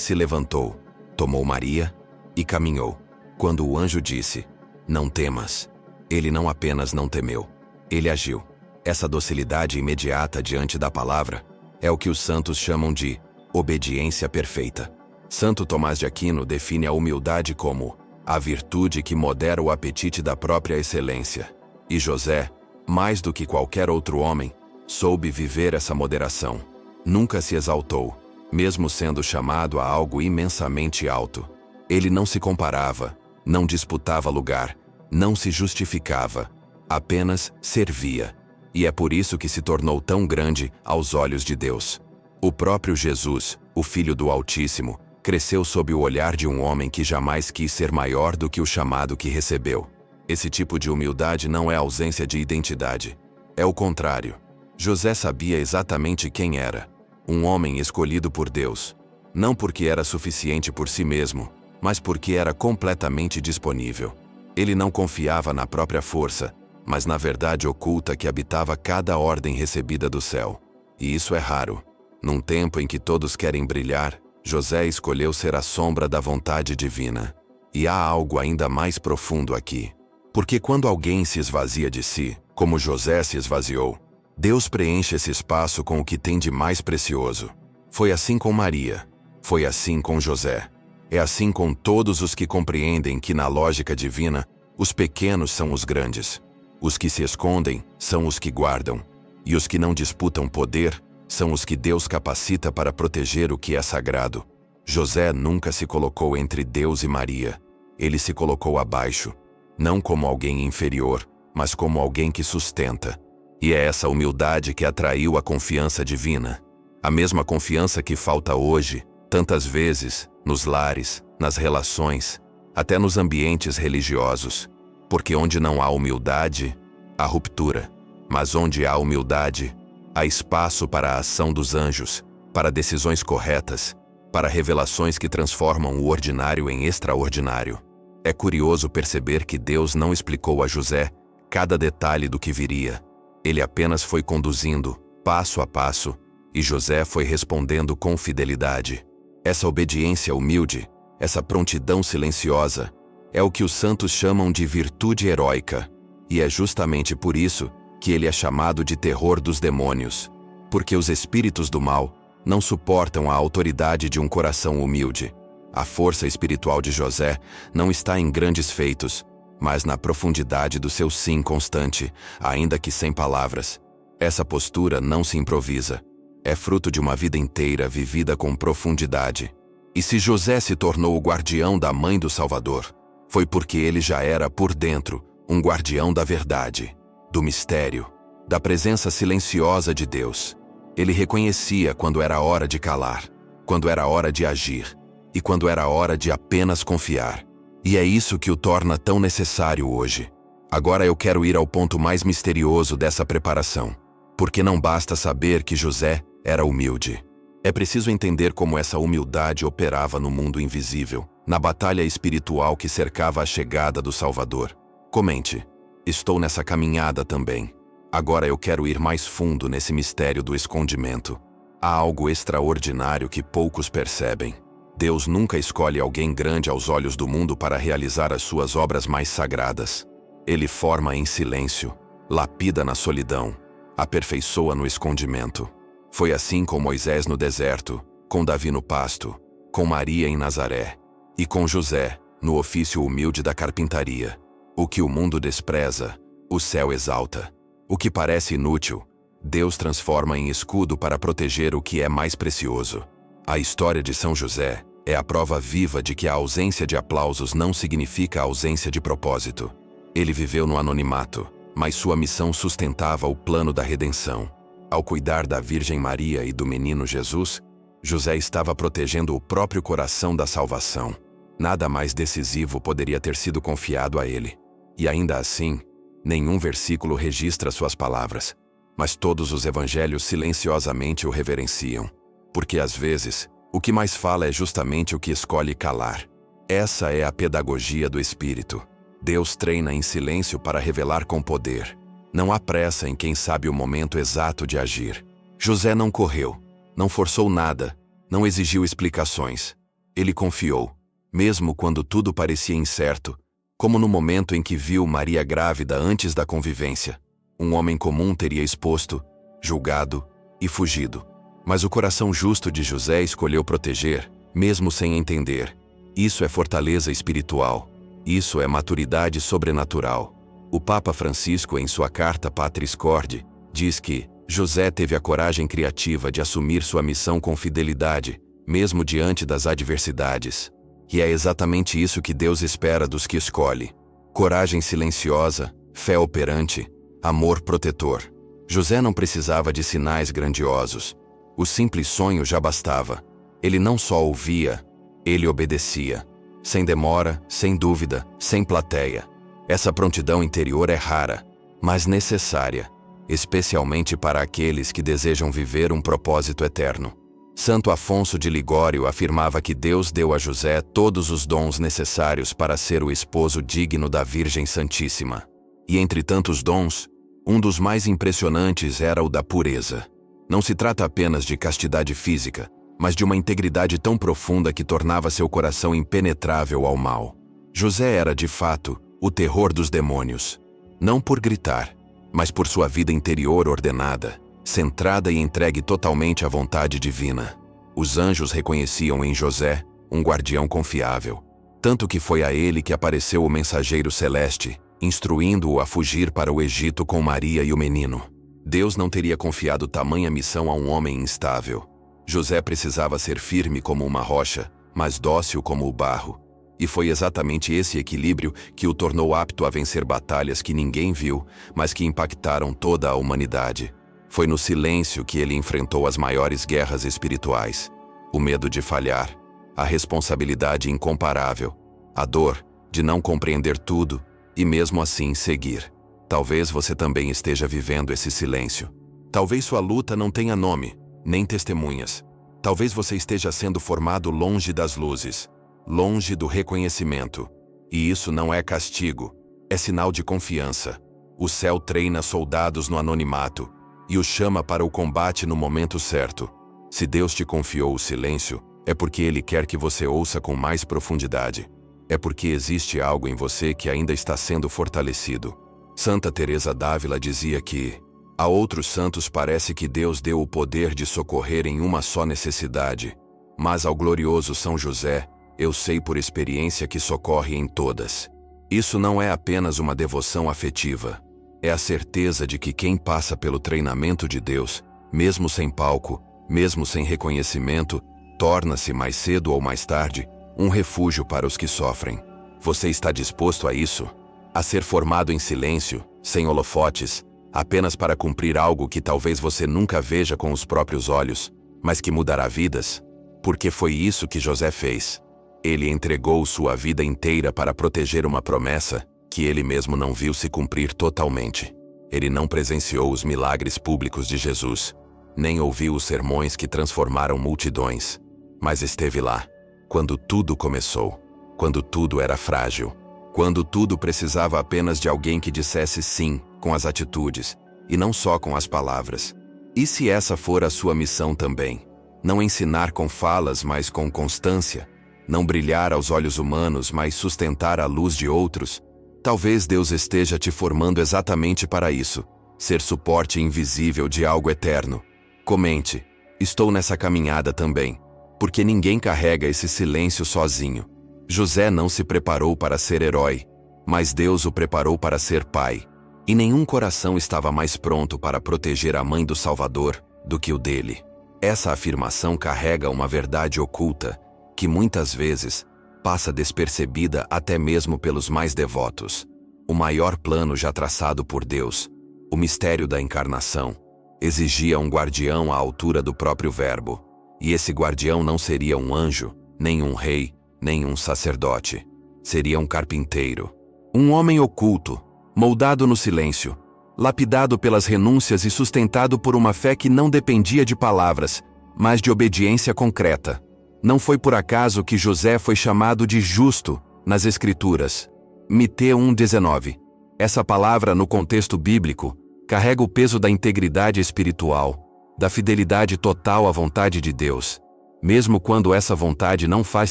se levantou, tomou Maria e caminhou. Quando o anjo disse, "Não temas", ele não apenas não temeu. Ele agiu. Essa docilidade imediata diante da palavra é o que os santos chamam de obediência perfeita. Santo Tomás de Aquino define a humildade como a virtude que modera o apetite da própria excelência. E José, mais do que qualquer outro homem, soube viver essa moderação. Nunca se exaltou, mesmo sendo chamado a algo imensamente alto. Ele não se comparava, não disputava lugar, não se justificava, apenas servia. E é por isso que se tornou tão grande aos olhos de Deus. O próprio Jesus, o Filho do Altíssimo, cresceu sob o olhar de um homem que jamais quis ser maior do que o chamado que recebeu. Esse tipo de humildade não é ausência de identidade. É o contrário. José sabia exatamente quem era. Um homem escolhido por Deus. Não porque era suficiente por si mesmo, mas porque era completamente disponível. Ele não confiava na própria força, mas na verdade oculta que habitava cada ordem recebida do céu. E isso é raro. Num tempo em que todos querem brilhar, José escolheu ser a sombra da vontade divina. E há algo ainda mais profundo aqui. Porque quando alguém se esvazia de si, como José se esvaziou, Deus preenche esse espaço com o que tem de mais precioso. Foi assim com Maria. Foi assim com José. É assim com todos os que compreendem que, na lógica divina, os pequenos são os grandes. Os que se escondem são os que guardam. E os que não disputam poder são os que Deus capacita para proteger o que é sagrado. José nunca se colocou entre Deus e Maria. Ele se colocou abaixo, não como alguém inferior, mas como alguém que sustenta. E é essa humildade que atraiu a confiança divina. A mesma confiança que falta hoje, tantas vezes, nos lares, nas relações, até nos ambientes religiosos. Porque onde não há humildade, há ruptura. Mas onde há humildade, há espaço para a ação dos anjos, para decisões corretas, para revelações que transformam o ordinário em extraordinário. É curioso perceber que Deus não explicou a José cada detalhe do que viria. Ele apenas foi conduzindo, passo a passo, e José foi respondendo com fidelidade. Essa obediência humilde, essa prontidão silenciosa, é o que os santos chamam de virtude heróica. E é justamente por isso que ele é chamado de terror dos demônios. Porque os espíritos do mal não suportam a autoridade de um coração humilde. A força espiritual de José não está em grandes feitos, mas na profundidade do seu sim constante, ainda que sem palavras. Essa postura não se improvisa. É fruto de uma vida inteira vivida com profundidade. E se José se tornou o guardião da mãe do Salvador, foi porque ele já era, por dentro, um guardião da verdade, do mistério, da presença silenciosa de Deus. Ele reconhecia quando era hora de calar, quando era hora de agir, e quando era hora de apenas confiar. E é isso que o torna tão necessário hoje. Agora eu quero ir ao ponto mais misterioso dessa preparação. Porque não basta saber que José era humilde. É preciso entender como essa humildade operava no mundo invisível, na batalha espiritual que cercava a chegada do Salvador. Comente. Estou nessa caminhada também. Agora eu quero ir mais fundo nesse mistério do escondimento. Há algo extraordinário que poucos percebem. Deus nunca escolhe alguém grande aos olhos do mundo para realizar as suas obras mais sagradas. Ele forma em silêncio, lapida na solidão, aperfeiçoa no escondimento. Foi assim com Moisés no deserto, com Davi no pasto, com Maria em Nazaré, e com José, no ofício humilde da carpintaria. O que o mundo despreza, o céu exalta. O que parece inútil, Deus transforma em escudo para proteger o que é mais precioso. A história de São José é a prova viva de que a ausência de aplausos não significa ausência de propósito. Ele viveu no anonimato, mas sua missão sustentava o plano da redenção. Ao cuidar da Virgem Maria e do menino Jesus, José estava protegendo o próprio coração da salvação. Nada mais decisivo poderia ter sido confiado a ele. E ainda assim, nenhum versículo registra suas palavras, mas todos os evangelhos silenciosamente o reverenciam. Porque às vezes, O que mais fala é justamente o que escolhe calar. Essa é a pedagogia do Espírito. Deus treina em silêncio para revelar com poder. Não há pressa em quem sabe o momento exato de agir. José não correu, não forçou nada, não exigiu explicações. Ele confiou, mesmo quando tudo parecia incerto, como no momento em que viu Maria grávida antes da convivência. Um homem comum teria exposto, julgado e fugido. Mas o coração justo de José escolheu proteger, mesmo sem entender. Isso é fortaleza espiritual. Isso é maturidade sobrenatural. O Papa Francisco, em sua carta Patris Corde, diz que José teve a coragem criativa de assumir sua missão com fidelidade, mesmo diante das adversidades. E é exatamente isso que Deus espera dos que escolhe. Coragem silenciosa, fé operante, amor protetor. José não precisava de sinais grandiosos. O simples sonho já bastava. Ele não só ouvia, ele obedecia. Sem demora, sem dúvida, sem plateia. Essa prontidão interior é rara, mas necessária, especialmente para aqueles que desejam viver um propósito eterno. Santo Afonso de Ligório afirmava que Deus deu a José todos os dons necessários para ser o esposo digno da Virgem Santíssima. E entre tantos dons, um dos mais impressionantes era o da pureza. Não se trata apenas de castidade física, mas de uma integridade tão profunda que tornava seu coração impenetrável ao mal. José era, de fato, o terror dos demônios. Não por gritar, mas por sua vida interior ordenada, centrada e entregue totalmente à vontade divina. Os anjos reconheciam em José um guardião confiável, tanto que foi a ele que apareceu o mensageiro celeste, instruindo-o a fugir para o Egito com Maria e o menino. Deus não teria confiado tamanha missão a um homem instável. José precisava ser firme como uma rocha, mas dócil como o barro. E foi exatamente esse equilíbrio que o tornou apto a vencer batalhas que ninguém viu, mas que impactaram toda a humanidade. Foi no silêncio que ele enfrentou as maiores guerras espirituais. O medo de falhar, a responsabilidade incomparável, a dor de não compreender tudo e mesmo assim seguir. Talvez você também esteja vivendo esse silêncio. Talvez sua luta não tenha nome, nem testemunhas. Talvez você esteja sendo formado longe das luzes, longe do reconhecimento. E isso não é castigo, é sinal de confiança. O céu treina soldados no anonimato e os chama para o combate no momento certo. Se Deus te confiou o silêncio, é porque Ele quer que você ouça com mais profundidade. É porque existe algo em você que ainda está sendo fortalecido. Santa Teresa d'Ávila dizia que a outros santos parece que Deus deu o poder de socorrer em uma só necessidade, mas ao glorioso São José, eu sei por experiência que socorre em todas. Isso não é apenas uma devoção afetiva, é a certeza de que quem passa pelo treinamento de Deus, mesmo sem palco, mesmo sem reconhecimento, torna-se mais cedo ou mais tarde um refúgio para os que sofrem. Você está disposto a isso? A ser formado em silêncio, sem holofotes, apenas para cumprir algo que talvez você nunca veja com os próprios olhos, mas que mudará vidas? Porque foi isso que José fez. Ele entregou sua vida inteira para proteger uma promessa que ele mesmo não viu se cumprir totalmente. Ele não presenciou os milagres públicos de Jesus, nem ouviu os sermões que transformaram multidões, mas esteve lá, quando tudo começou, quando tudo era frágil, quando tudo precisava apenas de alguém que dissesse sim com as atitudes, e não só com as palavras. E se essa for a sua missão também? Não ensinar com falas, mas com constância? Não brilhar aos olhos humanos, mas sustentar a luz de outros? Talvez Deus esteja te formando exatamente para isso, ser suporte invisível de algo eterno. Comente, estou nessa caminhada também, porque ninguém carrega esse silêncio sozinho. José não se preparou para ser herói, mas Deus o preparou para ser pai. E nenhum coração estava mais pronto para proteger a mãe do Salvador do que o dele. Essa afirmação carrega uma verdade oculta, que muitas vezes passa despercebida até mesmo pelos mais devotos. O maior plano já traçado por Deus, o mistério da encarnação, exigia um guardião à altura do próprio Verbo. E esse guardião não seria um anjo, nem um rei, nem um sacerdote. Seria um carpinteiro. Um homem oculto, moldado no silêncio, lapidado pelas renúncias e sustentado por uma fé que não dependia de palavras, mas de obediência concreta. Não foi por acaso que José foi chamado de justo nas Escrituras. Mite 1:19. Essa palavra, no contexto bíblico, carrega o peso da integridade espiritual, da fidelidade total à vontade de Deus, mesmo quando essa vontade não faz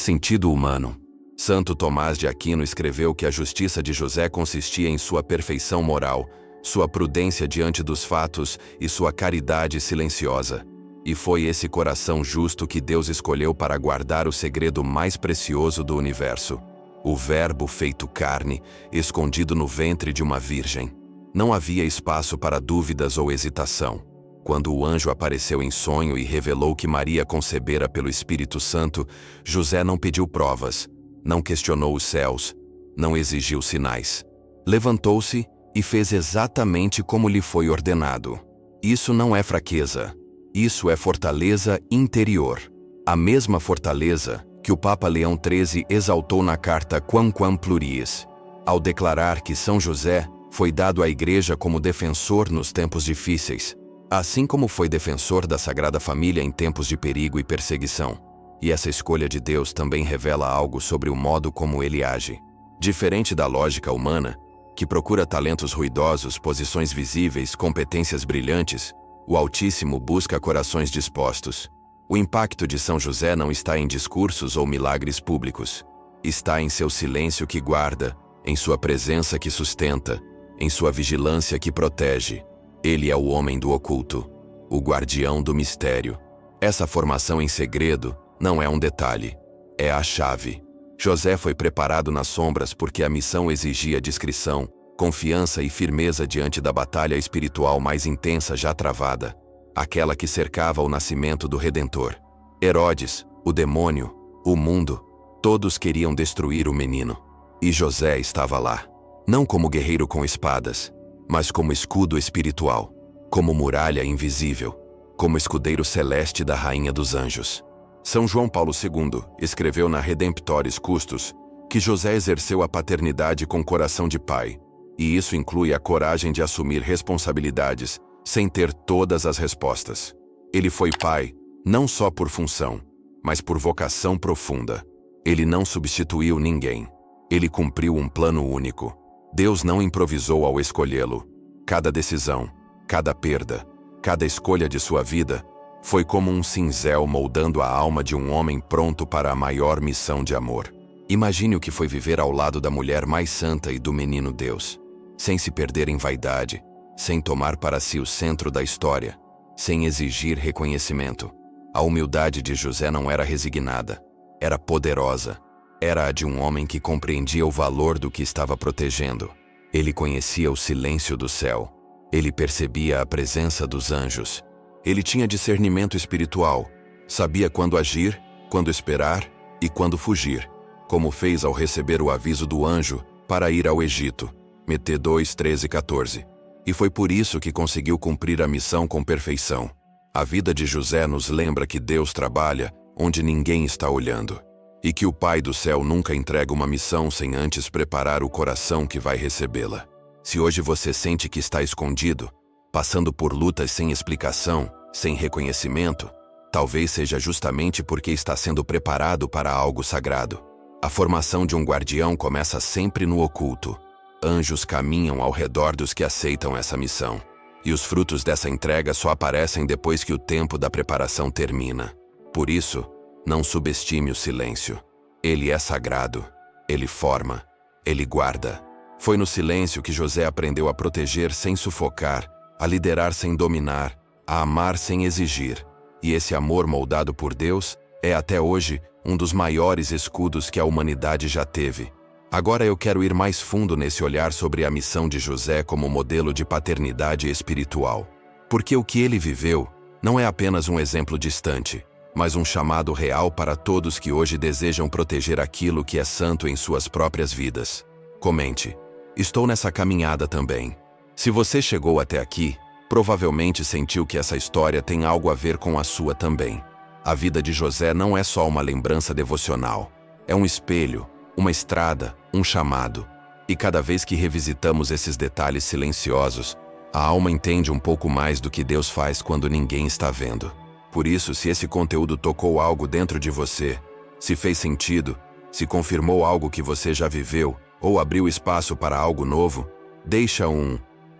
sentido humano. Santo Tomás de Aquino escreveu que a justiça de José consistia em sua perfeição moral, sua prudência diante dos fatos e sua caridade silenciosa. E foi esse coração justo que Deus escolheu para guardar o segredo mais precioso do universo: o Verbo feito carne, escondido no ventre de uma virgem. Não havia espaço para dúvidas ou hesitação. Quando o anjo apareceu em sonho e revelou que Maria concebera pelo Espírito Santo, José não pediu provas, não questionou os céus, não exigiu sinais. Levantou-se e fez exatamente como lhe foi ordenado. Isso não é fraqueza. Isso é fortaleza interior. A mesma fortaleza que o Papa Leão XIII exaltou na carta Quamquam Pluris, ao declarar que São José foi dado à Igreja como defensor nos tempos difíceis, assim como foi defensor da Sagrada Família em tempos de perigo e perseguição. E essa escolha de Deus também revela algo sobre o modo como ele age. Diferente da lógica humana, que procura talentos ruidosos, posições visíveis, competências brilhantes, o Altíssimo busca corações dispostos. O impacto de São José não está em discursos ou milagres públicos. Está em seu silêncio que guarda, em sua presença que sustenta, em sua vigilância que protege. Ele é o homem do oculto, o guardião do mistério. Essa formação em segredo não é um detalhe, é a chave. José foi preparado nas sombras porque a missão exigia discrição, confiança e firmeza diante da batalha espiritual mais intensa já travada, aquela que cercava o nascimento do Redentor. Herodes, o demônio, o mundo, todos queriam destruir o menino. E José estava lá, não como guerreiro com espadas, mas como escudo espiritual, como muralha invisível, como escudeiro celeste da Rainha dos Anjos. São João Paulo II escreveu na Redemptoris Custos que José exerceu a paternidade com coração de pai, e isso inclui a coragem de assumir responsabilidades sem ter todas as respostas. Ele foi pai, não só por função, mas por vocação profunda. Ele não substituiu ninguém. Ele cumpriu um plano único. Deus não improvisou ao escolhê-lo. Cada decisão, cada perda, cada escolha de sua vida foi como um cinzel moldando a alma de um homem pronto para a maior missão de amor. Imagine o que foi viver ao lado da mulher mais santa e do menino Deus, sem se perder em vaidade, sem tomar para si o centro da história, sem exigir reconhecimento. A humildade de José não era resignada, era poderosa. Era a de um homem que compreendia o valor do que estava protegendo. Ele conhecia o silêncio do céu. Ele percebia a presença dos anjos. Ele tinha discernimento espiritual. Sabia quando agir, quando esperar e quando fugir, como fez ao receber o aviso do anjo para ir ao Egito. Mete 2:13-14. E foi por isso que conseguiu cumprir a missão com perfeição. A vida de José nos lembra que Deus trabalha onde ninguém está olhando. E que o Pai do céu nunca entrega uma missão sem antes preparar o coração que vai recebê-la. Se hoje você sente que está escondido, passando por lutas sem explicação, sem reconhecimento, talvez seja justamente porque está sendo preparado para algo sagrado. A formação de um guardião começa sempre no oculto. Anjos caminham ao redor dos que aceitam essa missão. E os frutos dessa entrega só aparecem depois que o tempo da preparação termina. Por isso, não subestime o silêncio. Ele é sagrado. Ele forma. Ele guarda. Foi no silêncio que José aprendeu a proteger sem sufocar, a liderar sem dominar, a amar sem exigir. E esse amor moldado por Deus é até hoje um dos maiores escudos que a humanidade já teve. Agora eu quero ir mais fundo nesse olhar sobre a missão de José como modelo de paternidade espiritual. Porque o que ele viveu não é apenas um exemplo distante, mas um chamado real para todos que hoje desejam proteger aquilo que é santo em suas próprias vidas. Comente: estou nessa caminhada também. Se você chegou até aqui, provavelmente sentiu que essa história tem algo a ver com a sua também. A vida de José não é só uma lembrança devocional. É um espelho, uma estrada, um chamado. E cada vez que revisitamos esses detalhes silenciosos, a alma entende um pouco mais do que Deus faz quando ninguém está vendo. Por Por isso, se esse conteúdo tocou algo dentro de você, se fez sentido, se confirmou algo que você já viveu, ou abriu espaço para algo novo, deixa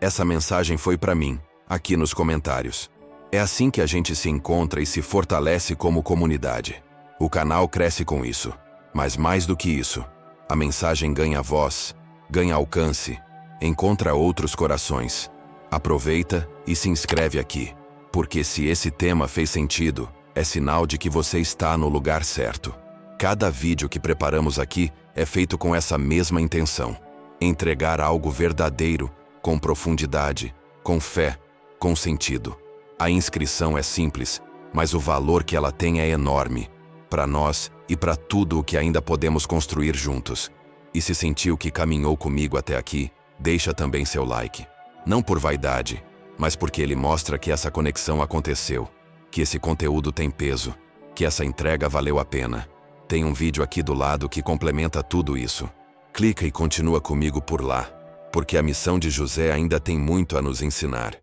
essa mensagem foi para mim, aqui nos comentários. É assim que a gente se encontra e se fortalece como comunidade. O canal cresce com isso. Mas mais do que isso, a mensagem ganha voz, ganha alcance, encontra outros corações. Aproveita e se inscreve aqui, porque se esse tema fez sentido, é sinal de que você está no lugar certo. Cada vídeo que preparamos aqui é feito com essa mesma intenção: entregar algo verdadeiro, com profundidade, com fé, com sentido. A inscrição é simples, mas o valor que ela tem é enorme, para nós e para tudo o que ainda podemos construir juntos. E se sentiu que caminhou comigo até aqui, deixa também seu like. Não por vaidade, mas porque ele mostra que essa conexão aconteceu, que esse conteúdo tem peso, que essa entrega valeu a pena. Tem um vídeo aqui do lado que complementa tudo isso. Clica e continua comigo por lá, porque a missão de José ainda tem muito a nos ensinar.